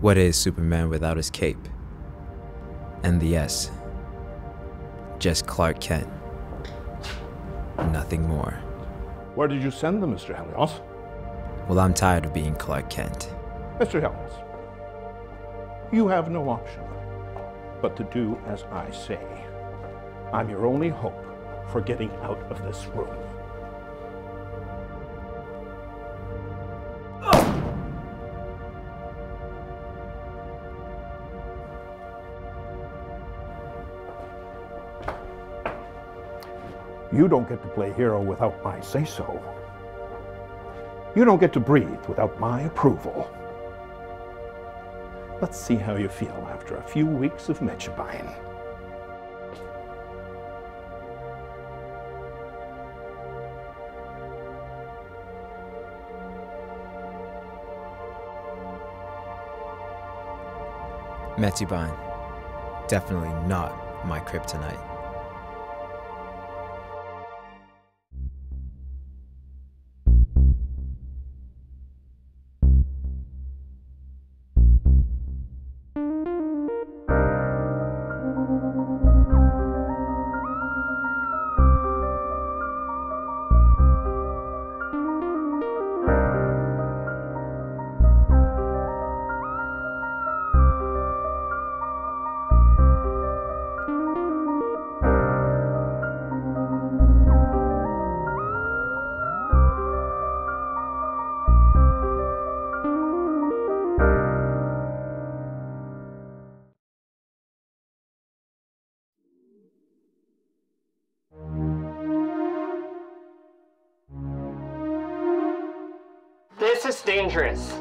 What is Superman without his cape? And the S. Just Clark Kent. Nothing more. Where did you send them, Mr. Helios? Well, I'm tired of being Clark Kent. Mr. Helios, you have no option but to do as I say. I'm your only hope for getting out of this room. You don't get to play hero without my say-so. You don't get to breathe without my approval. Let's see how you feel after a few weeks of Metchabine. Metchabine. Definitely not my kryptonite. This is dangerous.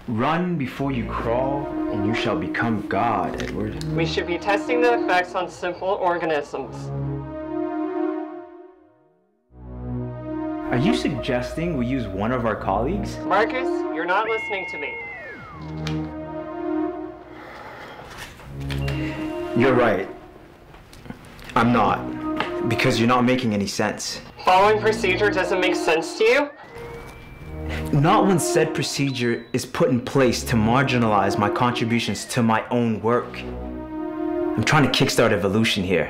Run before you crawl, and you shall become God, Edward. We should be testing the effects on simple organisms. Are you suggesting we use one of our colleagues? Marcus, you're not listening to me. You're right. I'm not. Because you're not making any sense. Following procedure doesn't make sense to you? Not when said procedure is put in place to marginalize my contributions to my own work. I'm trying to kickstart evolution here.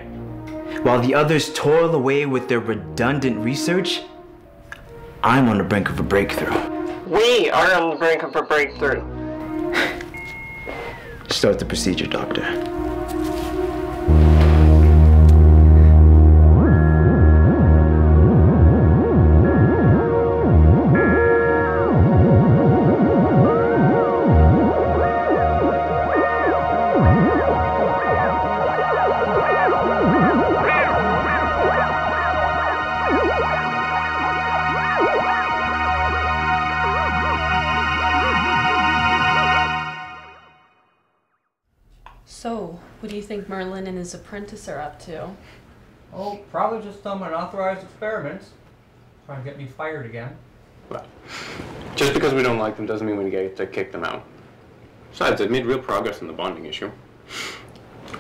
While the others toil away with their redundant research, I'm on the brink of a breakthrough. We are on the brink of a breakthrough. Start the procedure, Doctor. So, what do you think Merlin and his apprentice are up to? Oh, probably just some unauthorized experiments. Trying to get me fired again. Well, just because we don't like them doesn't mean we get to kick them out. Besides, they've made real progress in the bonding issue.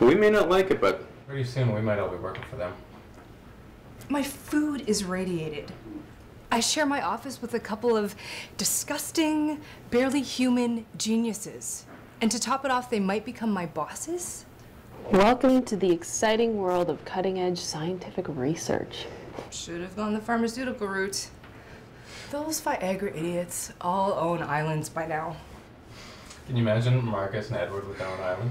We may not like it, but Pretty soon we might all be working for them. My food is radiated. I share my office with a couple of disgusting, barely human geniuses. And to top it off, they might become my bosses? Welcome to the exciting world of cutting-edge scientific research. Should have gone the pharmaceutical route. Those Viagra idiots all own islands by now. Can you imagine Marcus and Edward with their own island?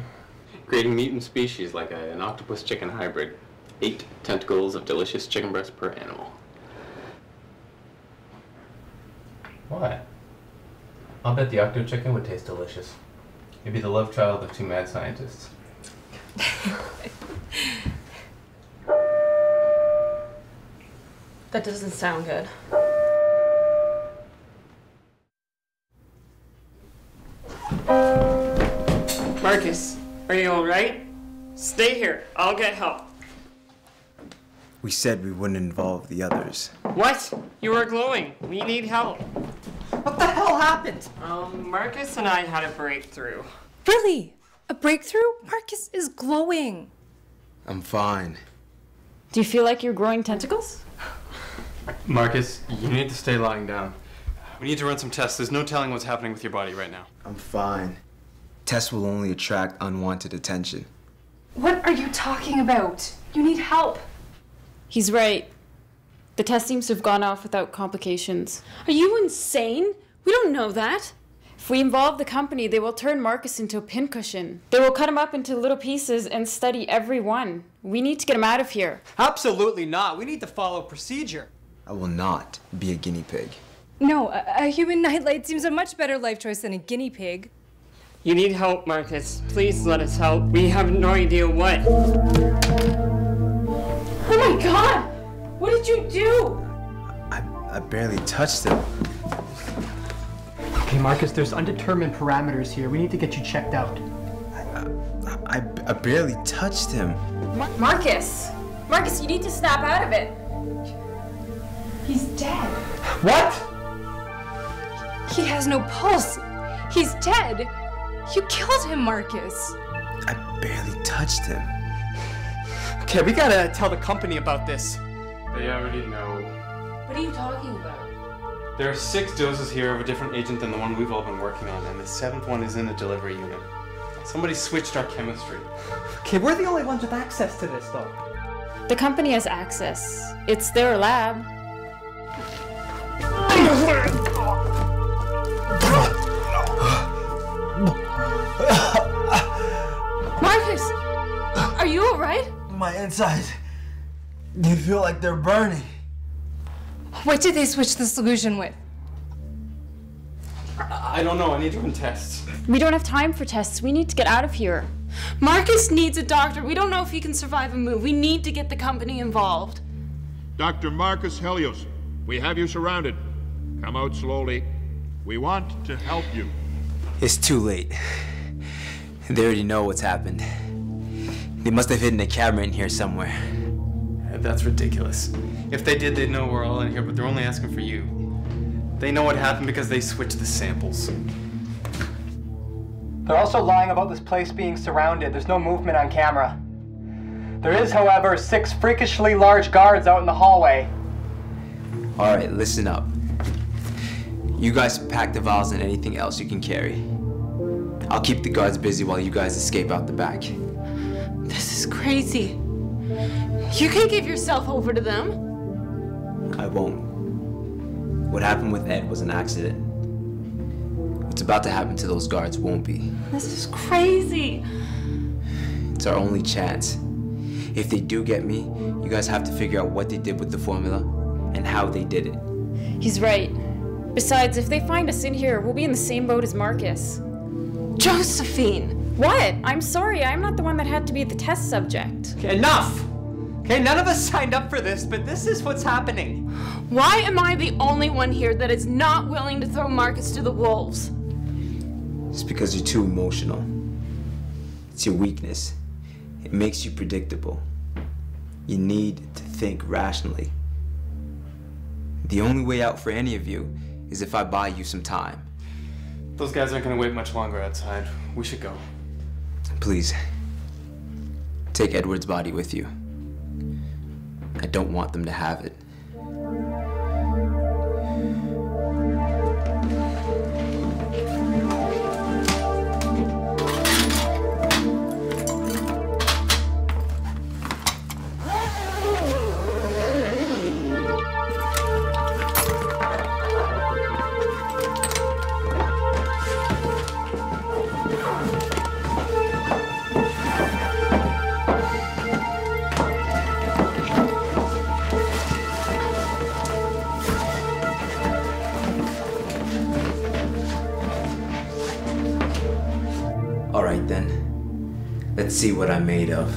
creating mutant species like an octopus-chicken hybrid. 8 tentacles of delicious chicken breast per animal. What? I'll bet the octo chicken would taste delicious. It'd be the love child of 2 mad scientists. That doesn't sound good. Marcus, are you alright? Stay here. I'll get help. We said we wouldn't involve the others. What? You are glowing. We need help. What the hell happened? Marcus and I had a breakthrough. Really? A breakthrough? Marcus is glowing. I'm fine. Do you feel like you're growing tentacles? Marcus, you need to stay lying down. We need to run some tests. There's no telling what's happening with your body right now. I'm fine. Tests will only attract unwanted attention. What are you talking about? You need help. He's right. The test seems to have gone off without complications. Are you insane? We don't know that. If we involve the company, they will turn Marcus into a pincushion. They will cut him up into little pieces and study every one. We need to get him out of here. Absolutely not. We need to follow procedure. I will not be a guinea pig. No, a human nightlight seems a much better life choice than a guinea pig. You need help, Marcus. Please let us help. We have no idea what. Oh my God! What did you do? I barely touched him. Okay, Marcus, there's undetermined parameters here. We need to get you checked out. I barely touched him. Marcus! Marcus, you need to snap out of it. He's dead. What? He has no pulse. He's dead. You killed him, Marcus. I barely touched him. Okay, we gotta tell the company about this. They already know. What are you talking about? There are 6 doses here of a different agent than the one we've all been working on, and the 7th one is in the delivery unit. Somebody switched our chemistry. Okay, we're the only ones with access to this, though. The company has access. It's their lab. Marcus! Are you alright? My insides, they feel like they're burning. What did they switch the solution with? I don't know. I need to run tests. We don't have time for tests. We need to get out of here. Marcus needs a doctor. We don't know if he can survive a move. We need to get the company involved. Dr. Marcus Helios, we have you surrounded. Come out slowly. We want to help you. It's too late. They already know what's happened. They must have hidden a camera in here somewhere. That's ridiculous. If they did, they'd know we're all in here, but they're only asking for you. They know what happened because they switched the samples. They're also lying about this place being surrounded. There's no movement on camera. There is, however, 6 freakishly large guards out in the hallway. All right, listen up. You guys pack the vials and anything else you can carry. I'll keep the guards busy while you guys escape out the back. This is crazy. You can't give yourself over to them. I won't. What happened with Ed was an accident. What's about to happen to those guards won't be. This is crazy. It's our only chance. If they do get me, you guys have to figure out what they did with the formula and how they did it. He's right. Besides, if they find us in here, we'll be in the same boat as Marcus. Josephine! What? I'm sorry, I'm not the one that had to be the test subject. Okay, enough! Okay, none of us signed up for this, but this is what's happening. Why am I the only one here that is not willing to throw Marcus to the wolves? It's because you're too emotional. It's your weakness. It makes you predictable. You need to think rationally. The only way out for any of you is if I buy you some time. Those guys aren't going to wait much longer outside. We should go. Please, take Edward's body with you. I don't want them to have it. All right then, let's see what I'm made of.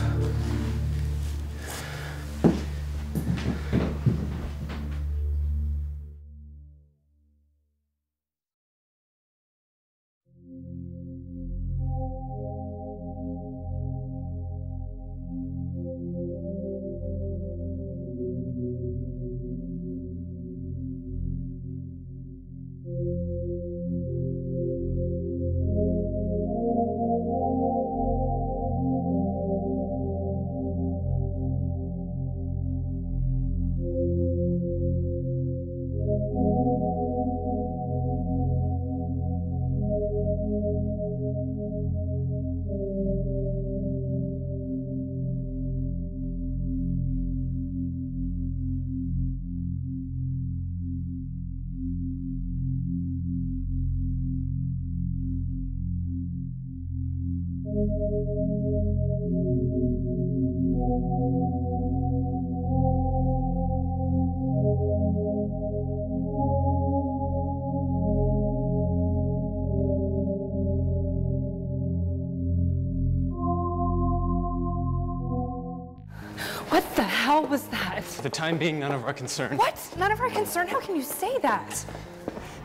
What the hell was that? For the time being, none of our concern. What? None of our concern? How can you say that?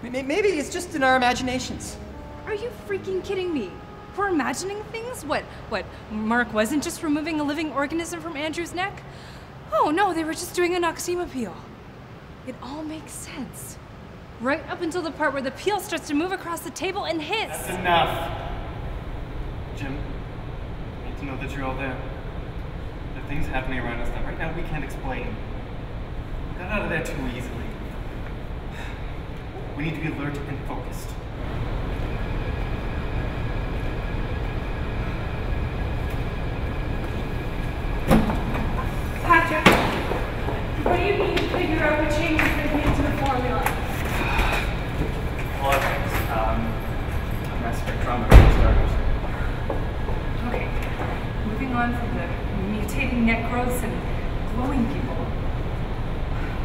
Maybe it's just in our imaginations. Are you freaking kidding me? We're imagining things? What, Mark wasn't just removing a living organism from Andrew's neck? Oh no, they were just doing an oxema peel. It all makes sense. Right up until the part where the peel starts to move across the table and hits. That's enough. Jim, I need to know that you're all there. There are things happening around us that right now we can't explain. We got out of there too easily. We need to be alert and focused. Patrick, what do you need to figure out what changes they made to the formula? A lot of things. A mass spectrometer for starters. Okay, moving on from the mutating neck growths and glowing people.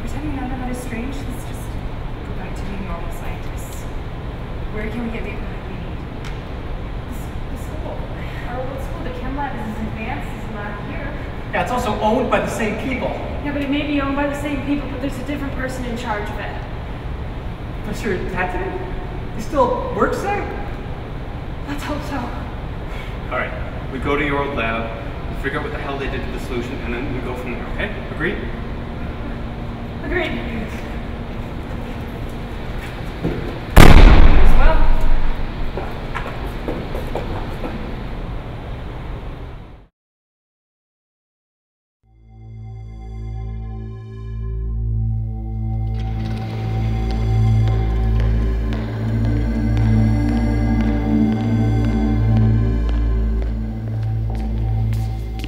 Pretending none of that is strange, let's just go back to being normal scientists. Where can we get the equipment we need? The school. Our old school, the chem lab is as advanced as the lab here. Yeah, it's also owned by the same people. Yeah, but it may be owned by the same people, but there's a different person in charge of it. Professor Tatton? He still works there? Let's hope so. Alright, we go to your old lab, we figure out what the hell they did to the solution, and then we go from there, okay? Agreed? Agreed. As well.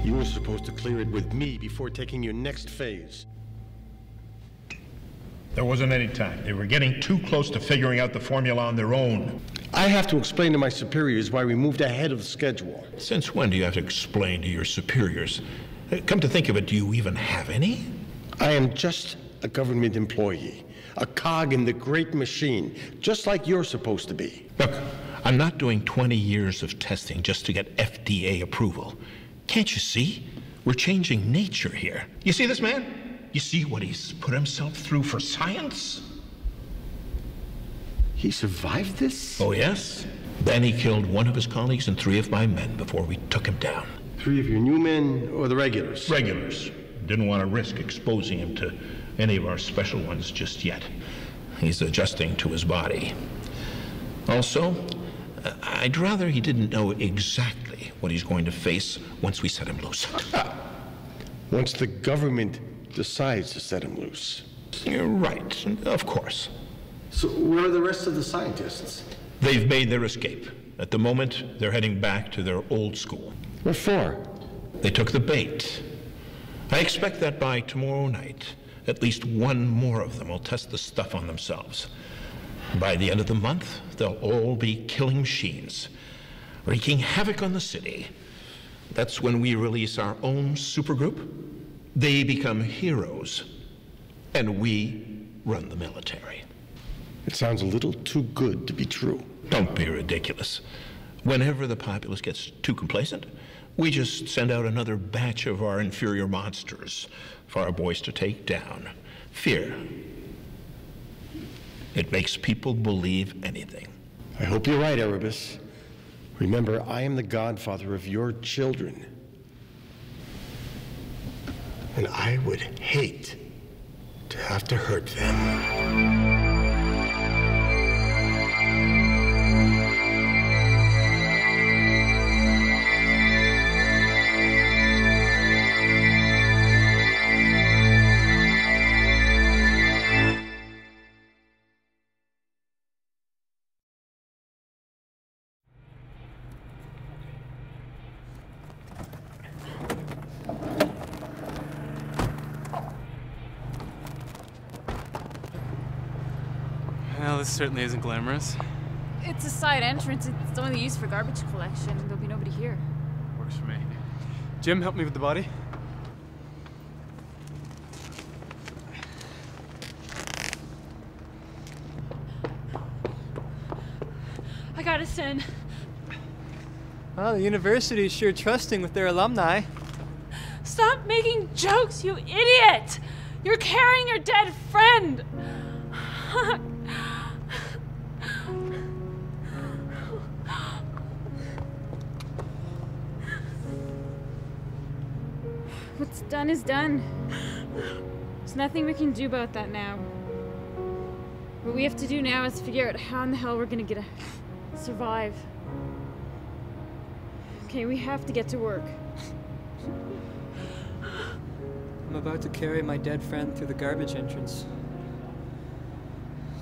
You were supposed to clear it with me before taking your next phase. There wasn't any time. They were getting too close to figuring out the formula on their own. I have to explain to my superiors why we moved ahead of schedule. Since when do you have to explain to your superiors? Come to think of it, do you even have any? I am just a government employee, a cog in the great machine, just like you're supposed to be. Look, I'm not doing 20 years of testing just to get FDA approval. Can't you see? We're changing nature here. You see this man? You see what he's put himself through for science? He survived this? Oh, yes. Then he killed one of his colleagues and 3 of my men before we took him down. 3 of your new men or the regulars? Regulars. Didn't want to risk exposing him to any of our special ones just yet. He's adjusting to his body. Also, I'd rather he didn't know exactly what he's going to face once we set him loose. Once the government decides to set him loose. You're right, of course. So where are the rest of the scientists? They've made their escape. At the moment, they're heading back to their old school. What for? They took the bait. I expect that by tomorrow night, at least one more of them will test the stuff on themselves. By the end of the month, they'll all be killing machines, wreaking havoc on the city. That's when we release our own supergroup. They become heroes, and we run the military. It sounds a little too good to be true. Don't be ridiculous. Whenever the populace gets too complacent, we just send out another batch of our inferior monsters for our boys to take down. Fear. It makes people believe anything. I hope you're right, Erebus. Remember, I am the godfather of your children. And I would hate to have to hurt them. Well, this certainly isn't glamorous. It's a side entrance. It's only used for garbage collection. There'll be nobody here. Works for me. Jim, help me with the body. I got us in. Well, the university is sure trusting with their alumni. Stop making jokes, you idiot! You're carrying your dead friend! What's done is done. There's nothing we can do about that now. What we have to do now is figure out how in the hell we're gonna survive. Okay, we have to get to work. I'm about to carry my dead friend through the garbage entrance.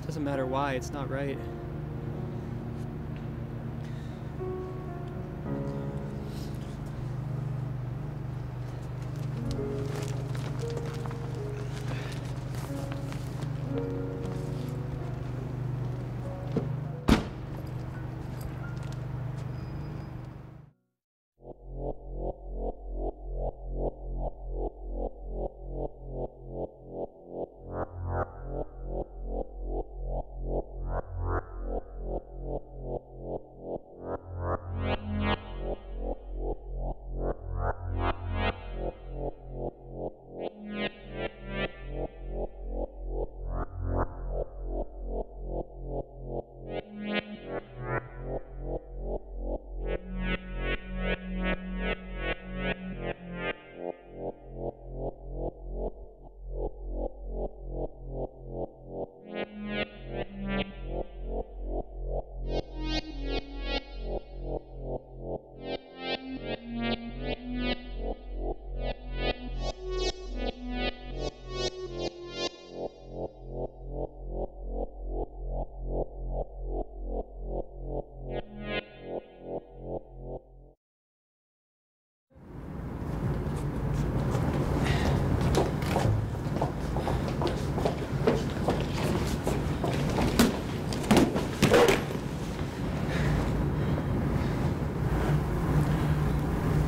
Doesn't matter why, it's not right.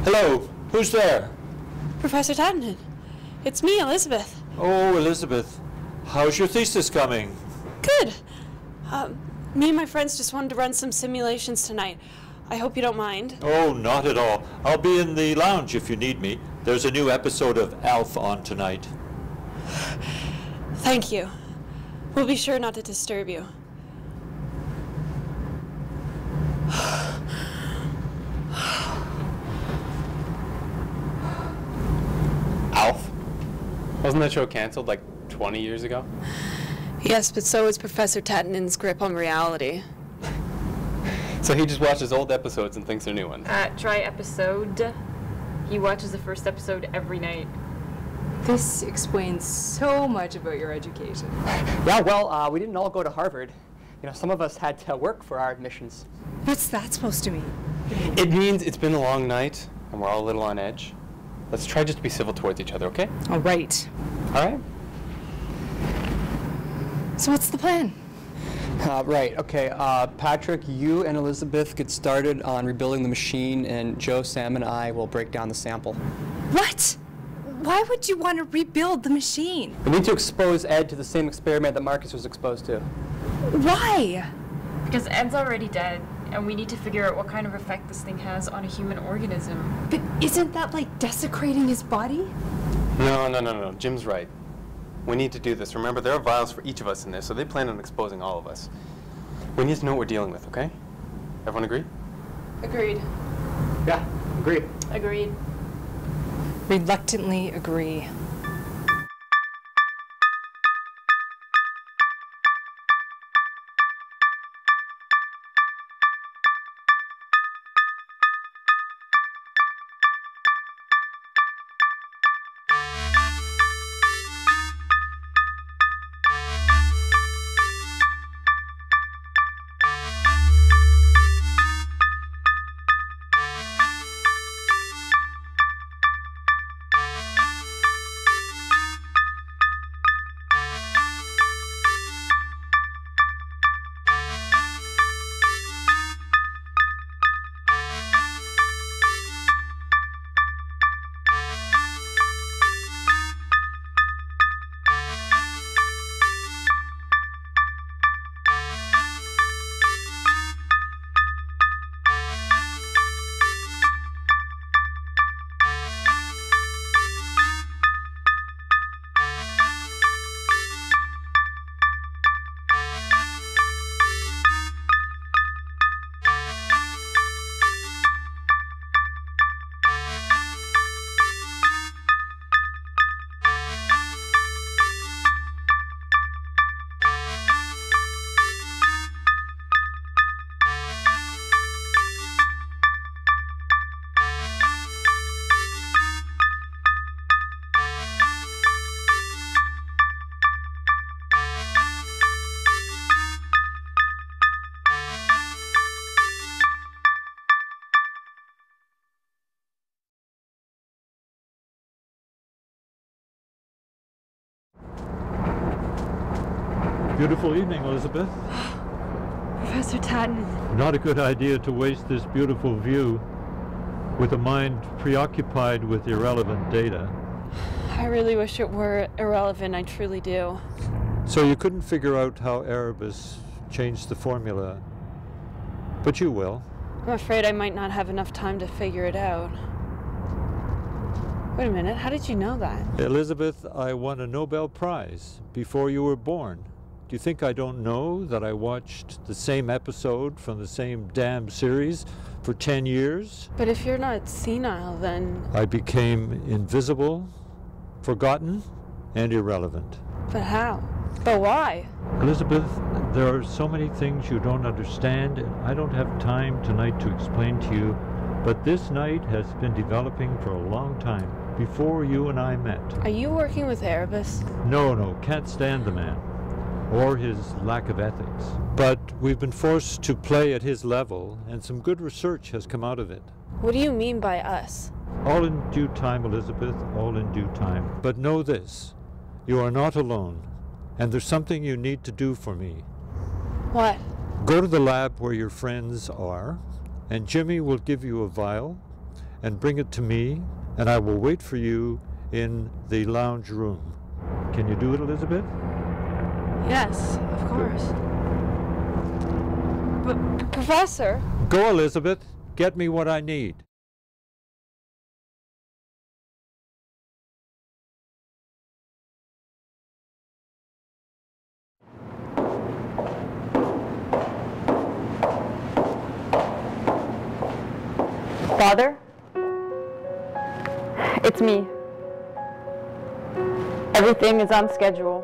Hello, who's there? Professor Tattenden. It's me, Elizabeth. Oh, Elizabeth. How's your thesis coming? Good. Me and my friends just wanted to run some simulations tonight. I hope you don't mind. Oh, not at all. I'll be in the lounge if you need me. There's a new episode of Alf on tonight. Thank you. We'll be sure not to disturb you. Alf? Wasn't that show canceled like 20 years ago? Yes, but so is Professor Tattenden's grip on reality. So he just watches old episodes and thinks they're new ones. Try episode. He watches the first episode every night. This explains so much about your education. Yeah, well, we didn't all go to Harvard. You know, some of us had to work for our admissions. What's that supposed to mean? It means it's been a long night and we're all a little on edge. Let's try just to be civil towards each other, okay? All right. All right. So what's the plan? Right, okay. Patrick, you and Elizabeth get started on rebuilding the machine, and Joe, Sam, and I will break down the sample. What? Why would you want to rebuild the machine? We need to expose Ed to the same experiment that Marcus was exposed to. Why? Because Ed's already dead, and we need to figure out what kind of effect this thing has on a human organism. But isn't that like desecrating his body? No. Jim's right. We need to do this. Remember, there are vials for each of us in this, so they plan on exposing all of us. We need to know what we're dealing with, okay? Everyone agree? Agreed. Yeah, agreed. Agreed. Reluctantly agree. Beautiful evening, Elizabeth. Professor Tatton. Not a good idea to waste this beautiful view with a mind preoccupied with irrelevant data. I really wish it were irrelevant, I truly do. So you couldn't figure out how Erebus changed the formula, but you will. I'm afraid I might not have enough time to figure it out. Wait a minute, how did you know that? Elizabeth, I won a Nobel Prize before you were born. Do you think I don't know that I watched the same episode from the same damn series for 10 years? But if you're not senile, then... I became invisible, forgotten, and irrelevant. But how? But why? Elizabeth, there are so many things you don't understand, and I don't have time tonight to explain to you, but this night has been developing for a long time, before you and I met. Are you working with Erebus? No, can't stand the man, or his lack of ethics. But we've been forced to play at his level, and some good research has come out of it. What do you mean by us? All in due time, Elizabeth, all in due time. But know this, you are not alone, and there's something you need to do for me. What? Go to the lab where your friends are, and Jimmy will give you a vial, and bring it to me, and I will wait for you in the lounge room. Can you do it, Elizabeth? Yes, of course. But, Professor? Go, Elizabeth. Get me what I need. Father? It's me. Everything is on schedule.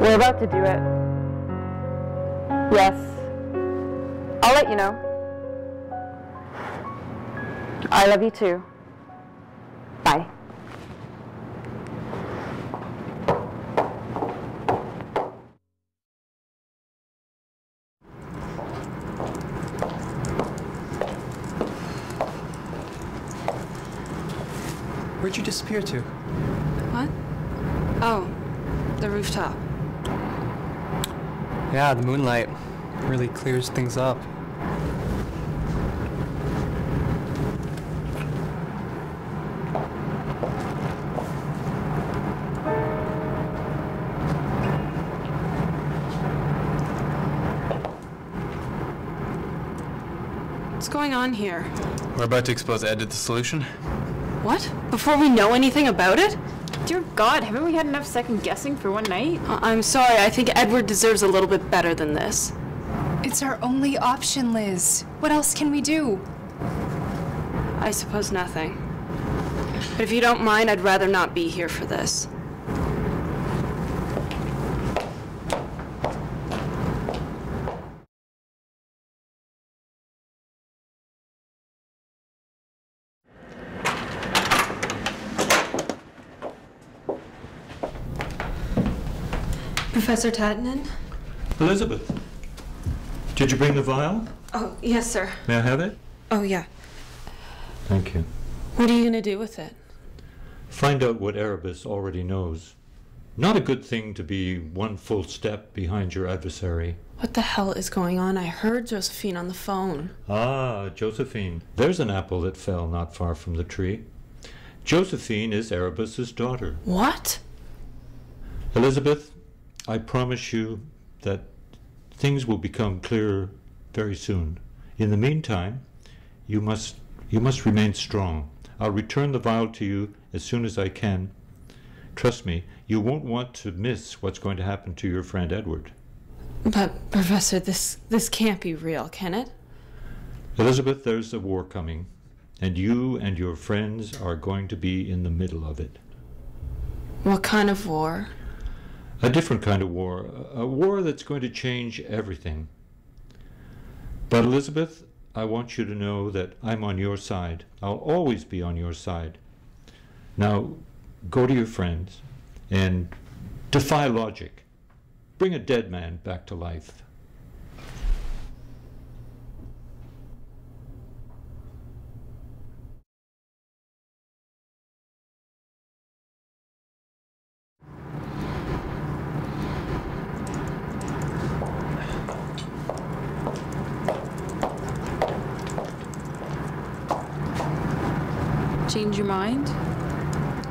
We're about to do it. Yes. I'll let you know. I love you too. Bye. Where'd you disappear to? What? Oh, the rooftop. Yeah, the moonlight really clears things up. What's going on here? We're about to expose Ed to the solution. What? Before we know anything about it? Dear God, haven't we had enough second guessing for one night? I'm sorry, I think Edward deserves a little bit better than this. It's our only option, Liz. What else can we do? I suppose nothing. But if you don't mind, I'd rather not be here for this. Professor Tattanen? Elizabeth, did you bring the vial? Oh, yes, sir. May I have it? Oh, yeah. Thank you. What are you going to do with it? Find out what Erebus already knows. Not a good thing to be one full step behind your adversary. What the hell is going on? I heard Josephine on the phone. Ah, Josephine. There's an apple that fell not far from the tree. Josephine is Erebus's daughter. What? Elizabeth, I promise you that things will become clearer very soon. In the meantime, you must remain strong. I'll return the vial to you as soon as I can. Trust me, you won't want to miss what's going to happen to your friend Edward. But, Professor, this can't be real, can it? Elizabeth, there's a war coming, and you and your friends are going to be in the middle of it. What kind of war? A different kind of war, a war that's going to change everything. But Elizabeth, I want you to know that I'm on your side. I'll always be on your side. Now, go to your friends and defy logic. Bring a dead man back to life. Change your mind?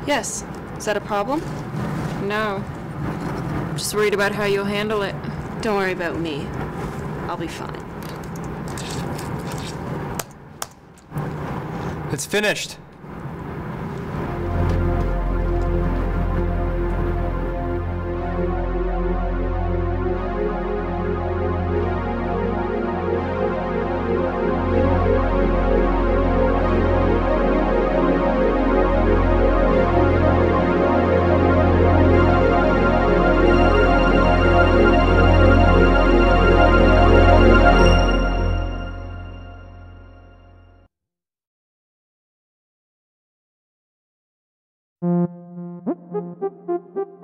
Yes. Is that a problem? No. I'm just worried about how you'll handle it. Don't worry about me. I'll be fine. It's finished.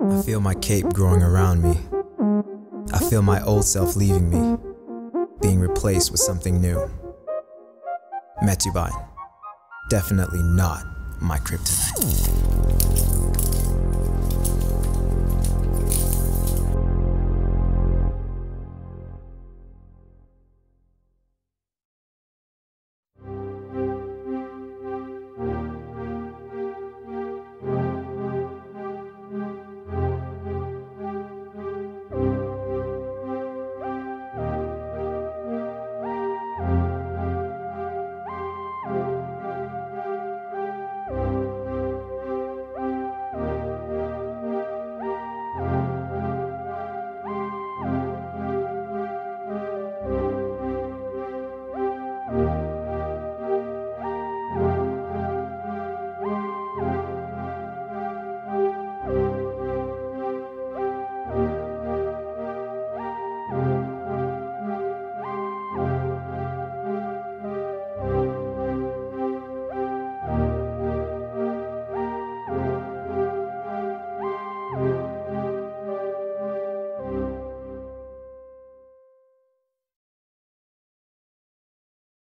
I feel my cape growing around me. I feel my old self leaving me, being replaced with something new. Metubine, definitely not my kryptonite.